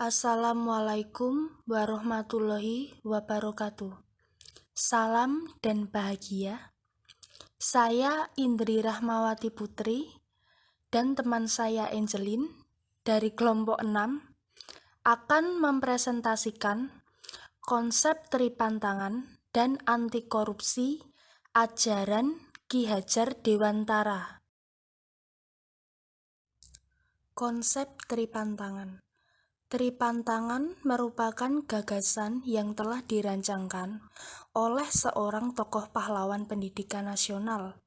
Assalamualaikum warahmatullahi wabarakatuh. Salam dan bahagia. Saya Indri Rahmawati Putri dan teman saya Angelin dari kelompok 6 akan mempresentasikan konsep Tripantangan dan anti korupsi ajaran Ki Hajar Dewantara. Konsep Tripantangan. Tripantangan merupakan gagasan yang telah dirancangkan oleh seorang tokoh pahlawan pendidikan nasional,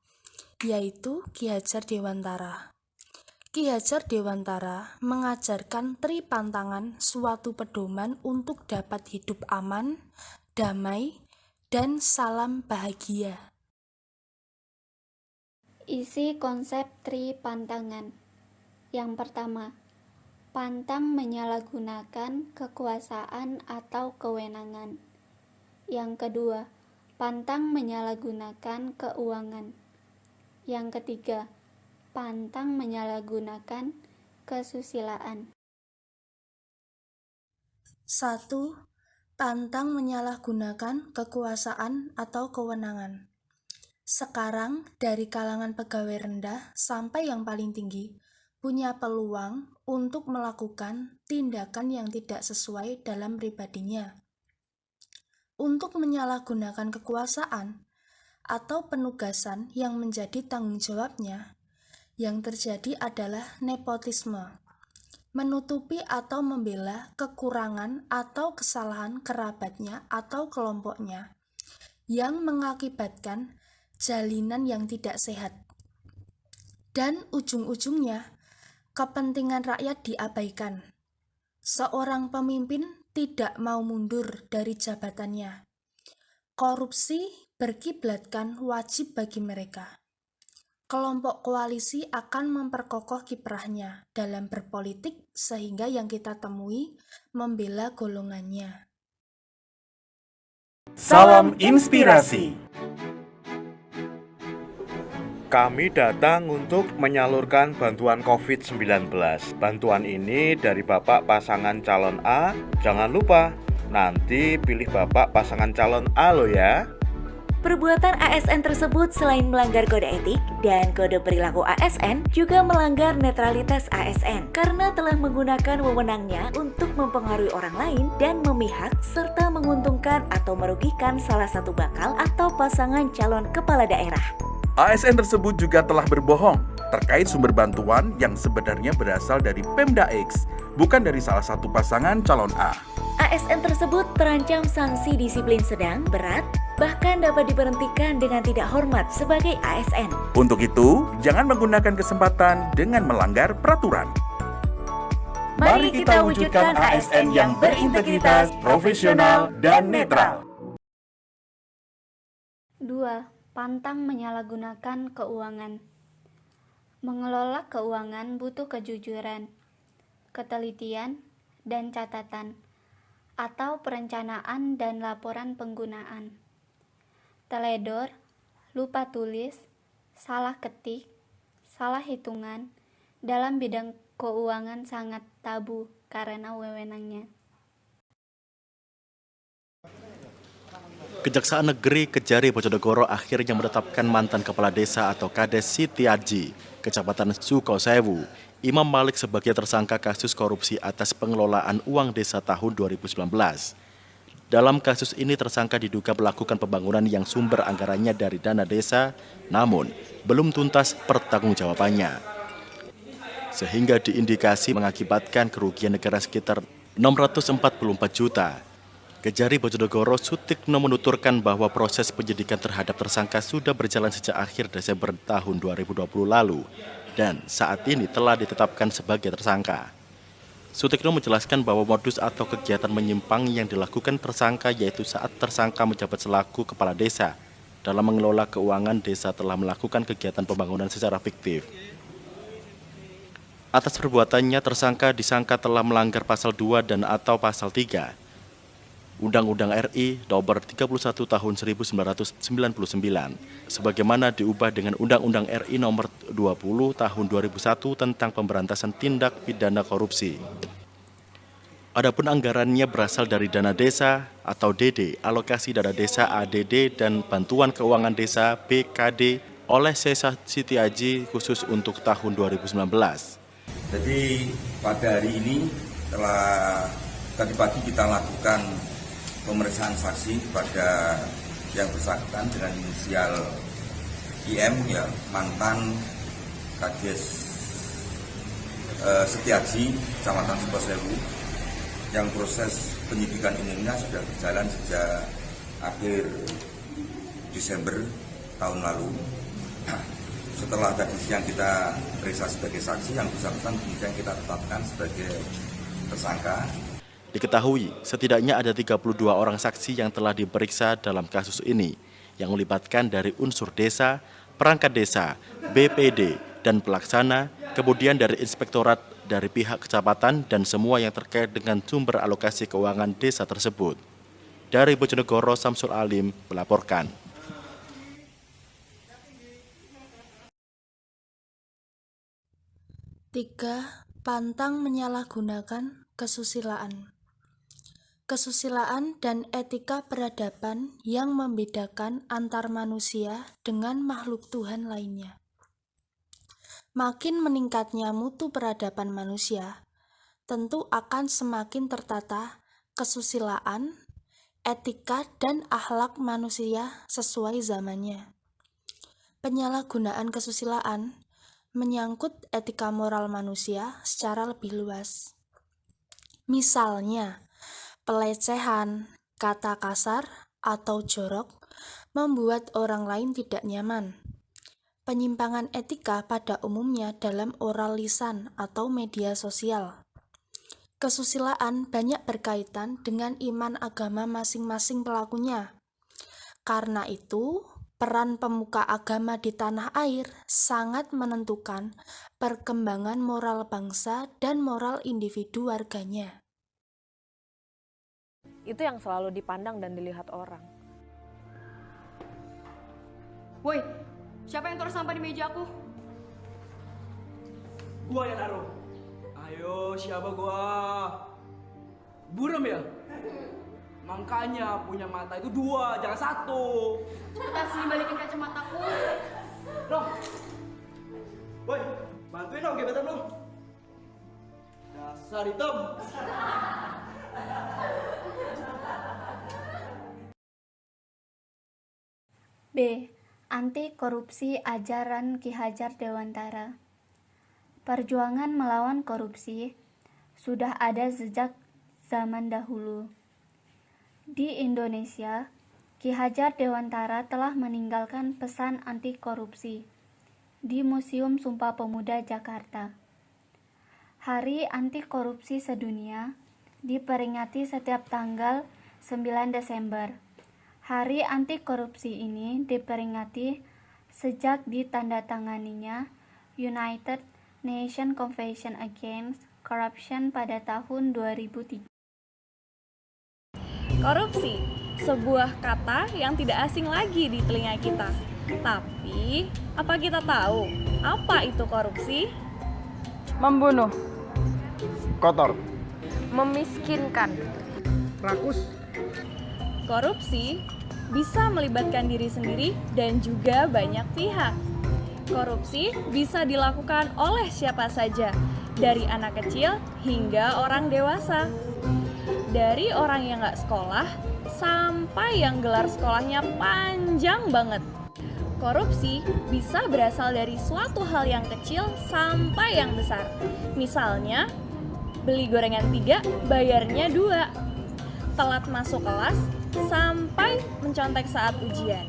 yaitu Ki Hajar Dewantara. Ki Hajar Dewantara mengajarkan Tripantangan suatu pedoman untuk dapat hidup aman, damai, dan salam bahagia. Isi konsep Tripantangan. Yang pertama, pantang menyalahgunakan kekuasaan atau kewenangan. Yang kedua, pantang menyalahgunakan keuangan. Yang ketiga, pantang menyalahgunakan kesusilaan. 1. Pantang menyalahgunakan kekuasaan atau kewenangan. Sekarang, dari kalangan pegawai rendah sampai yang paling tinggi, punya peluang untuk melakukan tindakan yang tidak sesuai dalam pribadinya. Untuk menyalahgunakan kekuasaan atau penugasan yang menjadi tanggung jawabnya, yang terjadi adalah nepotisme, menutupi atau membela kekurangan atau kesalahan kerabatnya atau kelompoknya, yang mengakibatkan jalinan yang tidak sehat. Dan ujung-ujungnya, kepentingan rakyat diabaikan. Seorang pemimpin tidak mau mundur dari jabatannya. Korupsi berkiblatkan wajib bagi mereka. Kelompok koalisi akan memperkokoh kiprahnya dalam berpolitik sehingga yang kita temui membela golongannya. Salam inspirasi. Kami datang untuk menyalurkan bantuan COVID-19. Bantuan ini dari Bapak pasangan calon A. Jangan lupa, nanti pilih Bapak pasangan calon A loh ya. Perbuatan ASN tersebut selain melanggar kode etik dan kode perilaku ASN, juga melanggar netralitas ASN karena telah menggunakan wewenangnya untuk mempengaruhi orang lain dan memihak serta menguntungkan atau merugikan salah satu bakal atau pasangan calon kepala daerah. ASN tersebut juga telah berbohong terkait sumber bantuan yang sebenarnya berasal dari Pemda X, bukan dari salah satu pasangan calon A. ASN tersebut terancam sanksi disiplin sedang, berat, bahkan dapat diberhentikan dengan tidak hormat sebagai ASN. Untuk itu, jangan menggunakan kesempatan dengan melanggar peraturan. Mari kita wujudkan ASN yang berintegritas, profesional, dan netral. 2. Pantang menyalahgunakan keuangan. Mengelola keuangan butuh kejujuran, ketelitian, dan catatan, atau perencanaan dan laporan penggunaan. Teledor, lupa tulis, salah ketik, salah hitungan, dalam bidang keuangan sangat tabu karena wewenangnya. Kejaksaan Negeri Kejari Bojonegoro akhirnya menetapkan mantan Kepala Desa atau Kades Siti Aji, Kecamatan Sukosewu, Imam Malik sebagai tersangka kasus korupsi atas pengelolaan uang desa tahun 2019. Dalam kasus ini tersangka diduga melakukan pembangunan yang sumber anggarannya dari dana desa, namun belum tuntas pertanggungjawabannya. Sehingga diindikasi mengakibatkan kerugian negara sekitar 644 juta. Kejari Bojonegoro Sutikno menuturkan bahwa proses penyidikan terhadap tersangka sudah berjalan sejak akhir Desember tahun 2020 lalu dan saat ini telah ditetapkan sebagai tersangka. Sutikno menjelaskan bahwa modus atau kegiatan menyimpang yang dilakukan tersangka yaitu saat tersangka menjabat selaku kepala desa dalam mengelola keuangan desa telah melakukan kegiatan pembangunan secara fiktif. Atas perbuatannya tersangka disangka telah melanggar pasal 2 dan atau pasal 3 Undang-Undang RI Nomor 31 Tahun 1999 sebagaimana diubah dengan Undang-Undang RI Nomor 20 Tahun 2001 tentang pemberantasan tindak pidana korupsi. Adapun anggarannya berasal dari dana desa atau DD, alokasi dana desa ADD, dan bantuan keuangan desa BKD oleh Desa Siti Aji khusus untuk tahun 2019. Jadi pada hari ini tadi pagi kita lakukan pemeriksaan saksi kepada yang bersangkutan dengan inisial IM, ya, mantan Kades Setiaji, Kecamatan Sukosewu, yang proses penyidikan umumnya sudah berjalan sejak akhir Desember tahun lalu. Nah, setelah tadi siang kita periksa sebagai saksi, yang bersangkutan kemudian kita tetapkan sebagai tersangka. Diketahui setidaknya ada 32 orang saksi yang telah diperiksa dalam kasus ini, yang melibatkan dari unsur desa, perangkat desa, BPD, dan pelaksana, kemudian dari inspektorat, dari pihak kecamatan, dan semua yang terkait dengan sumber alokasi keuangan desa tersebut. Dari Bojonegoro, Samsul Alim melaporkan. Tiga, pantang menyalahgunakan kesusilaan. Kesusilaan dan etika peradaban yang membedakan antar manusia dengan makhluk Tuhan lainnya. Makin meningkatnya mutu peradaban manusia, tentu akan semakin tertata kesusilaan, etika, dan akhlak manusia sesuai zamannya. Penyalahgunaan kesusilaan menyangkut etika moral manusia secara lebih luas. Misalnya, pelecehan, kata kasar, atau jorok membuat orang lain tidak nyaman. Penyimpangan etika pada umumnya dalam oral lisan atau media sosial. Kesusilaan banyak berkaitan dengan iman agama masing-masing pelakunya. Karena itu, peran pemuka agama di tanah air sangat menentukan perkembangan moral bangsa dan moral individu warganya. Itu yang selalu dipandang dan dilihat orang. Woi, siapa yang taruh sampah di meja aku? Gua yang naruh. Ayo, siapa gua? Buram ya? Makanya punya mata itu 2, jangan 1. Cepetan sini balikin kacamataku. Noh. Woi, bantuin dong gebetan lo. Dasar hitam. B. Anti korupsi ajaran Ki Hajar Dewantara. Perjuangan melawan korupsi sudah ada sejak zaman dahulu. Di Indonesia, Ki Hajar Dewantara telah meninggalkan pesan anti korupsi di Museum Sumpah Pemuda Jakarta. Hari Anti Korupsi Sedunia diperingati setiap tanggal 9 Desember. Hari anti korupsi ini diperingati sejak ditandatanganinya United Nations Convention Against Corruption pada tahun 2003. Korupsi, sebuah kata yang tidak asing lagi di telinga kita. Tapi, apa kita tahu apa itu korupsi? Membunuh, kotor, memiskinkan, rakus. Korupsi bisa melibatkan diri sendiri dan juga banyak pihak. Korupsi bisa dilakukan oleh siapa saja, dari anak kecil hingga orang dewasa. Dari orang yang nggak sekolah sampai yang gelar sekolahnya panjang banget. Korupsi bisa berasal dari suatu hal yang kecil sampai yang besar. Misalnya, beli gorengan 3, bayarnya 2. Telat masuk kelas sampai mencontek saat ujian.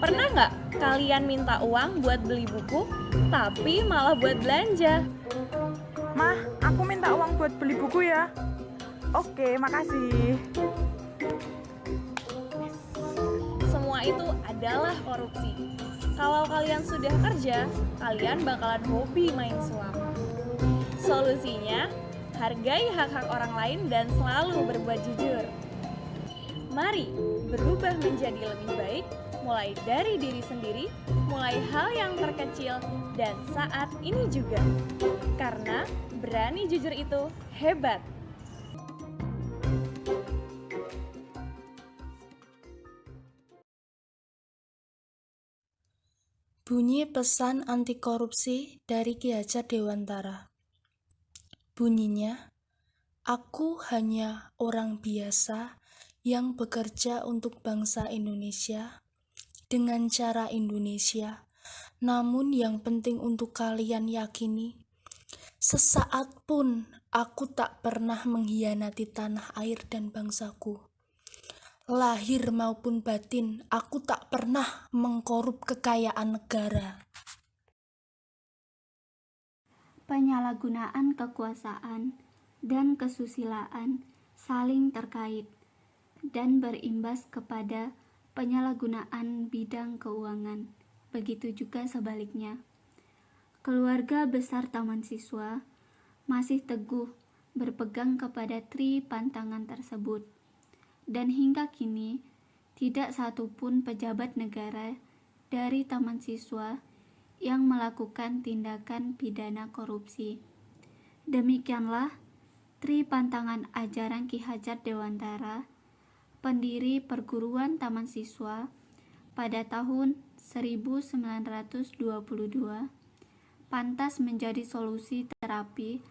Pernah nggak kalian minta uang buat beli buku, tapi malah buat belanja? Mah, aku minta uang buat beli buku ya. Oke, makasih. Semua itu adalah korupsi. Kalau kalian sudah kerja, kalian bakalan hobi main suap. Solusinya, hargai hak-hak orang lain dan selalu berbuat jujur. Mari berubah menjadi lebih baik, mulai dari diri sendiri, mulai hal yang terkecil, dan saat ini juga. Karena berani jujur itu hebat. Bunyi pesan anti korupsi dari Ki Hajar Dewantara. Bunyinya, aku hanya orang biasa yang bekerja untuk bangsa Indonesia dengan cara Indonesia. Namun yang penting untuk kalian yakini, sesaat pun aku tak pernah mengkhianati tanah air dan bangsaku. Lahir maupun batin, aku tak pernah mengkorup kekayaan negara. Penyalahgunaan kekuasaan dan kesusilaan saling terkait dan berimbas kepada penyalahgunaan bidang keuangan. Begitu juga sebaliknya. Keluarga besar Taman Siswa masih teguh berpegang kepada tri pantangan tersebut. Dan hingga kini, tidak satupun pejabat negara dari Taman Siswa yang melakukan tindakan pidana korupsi. Demikianlah tri pantangan ajaran Ki Hajar Dewantara, pendiri perguruan Taman Siswa pada tahun 1922, pantas menjadi solusi terapi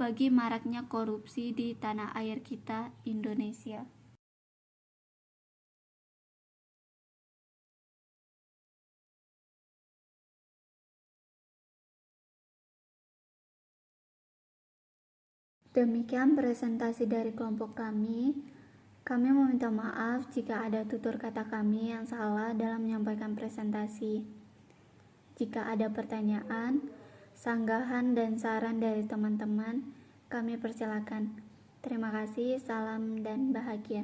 bagi maraknya korupsi di tanah air kita, Indonesia. Demikian presentasi dari kelompok kami. Kami meminta maaf jika ada tutur kata kami yang salah dalam menyampaikan presentasi. Jika ada pertanyaan, sanggahan, dan saran dari teman-teman, kami persilakan. Terima kasih, salam dan bahagia.